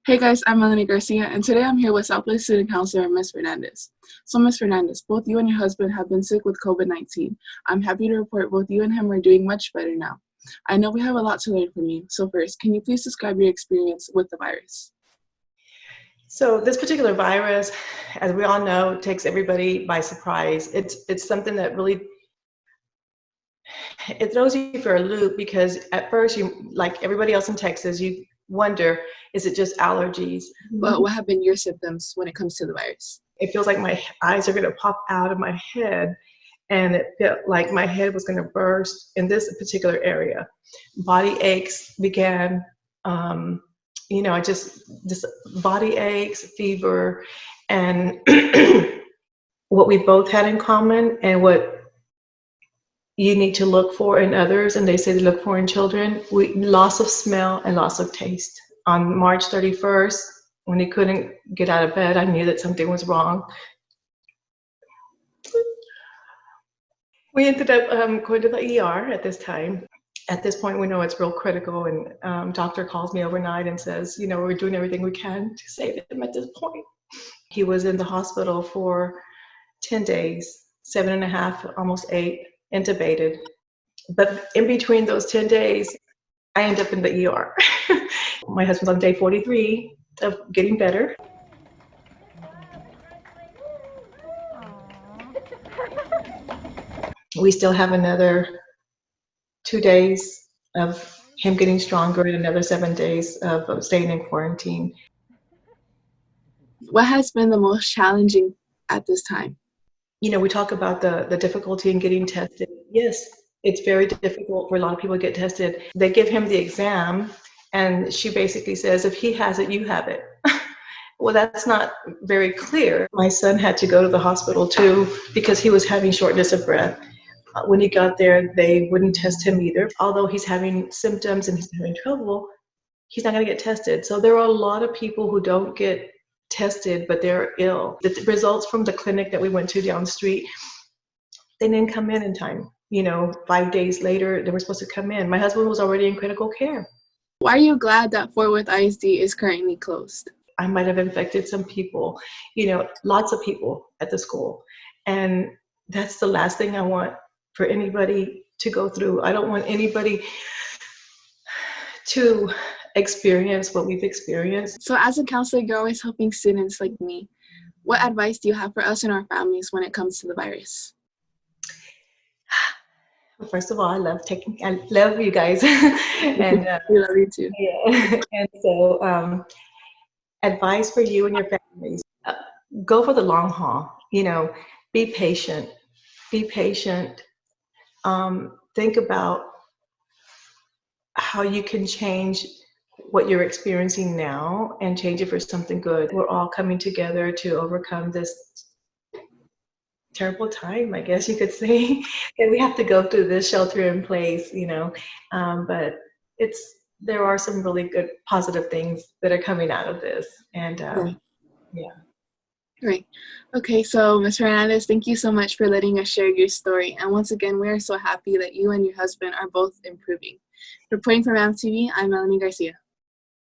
Hey guys, I'm Melanie Garcia, and today I'm here with Southwest Student Counselor Ms. Fernandez. So Ms. Fernandez, both you and your husband have been sick with COVID-19. I'm happy to report both you and him are doing much better now. I know we have a lot to learn from you, so first, can you please describe your experience with the virus? So this particular virus, as we all know, takes everybody by surprise. It's something that really it throws you for a loop because at first you, like everybody else in Texas, you wonder, is it just allergies? But what have been your symptoms when it comes to the virus? It feels like my eyes are going to pop out of my head, and it felt like my head was going to burst in this particular area. Body aches began. I just body aches, fever, and what we both had in common, and what you need to look for in others, and they say they look for in children, loss of smell and loss of taste. On March 31st, when he couldn't get out of bed, I knew that something was wrong. We ended up going to the ER at this time. At this point, we know it's real critical, and doctor calls me overnight and says, we're doing everything we can to save him at this point. He was in the hospital for 10 days, 7.5, almost 8, intubated. But in between those 10 days, I ended up in the ER. My husband's on day 43 of getting better. We still have another 2 days of him getting stronger and another 7 days of staying in quarantine. What has been the most challenging at this time? We talk about the difficulty in getting tested. Yes, it's very difficult for a lot of people to get tested. They give him the exam, and she basically says, if he has it, you have it. Well, that's not very clear. My son had to go to the hospital too because he was having shortness of breath. When he got there, they wouldn't test him either. Although he's having symptoms and he's having trouble, he's not going to get tested. So there are a lot of people who don't get tested, but they're ill. The results from the clinic that we went to down the street, they didn't come in time. 5 days later, they were supposed to come in. My husband was already in critical care. Why are you glad that Fort Worth ISD is currently closed? I might have infected some people, lots of people at the school. And that's the last thing I want for anybody to go through. I don't want anybody to experience what we've experienced. So as a counselor, you're always helping students like me. What advice do you have for us and our families when it comes to the virus? First of all, I love you guys. And we love you too. Yeah. And so advice for you and your families, go for the long haul. Be patient. Think about how you can change what you're experiencing now and change it for something good. We're all coming together to overcome this terrible time, I guess you could say, and we have to go through this shelter in place, but there are some really good positive things that are coming out of this. And yeah. Great. Okay, so Ms. Fernandez, thank you so much for letting us share your story. And once again, we are so happy that you and your husband are both improving. Reporting from MTV, I'm Melanie Garcia.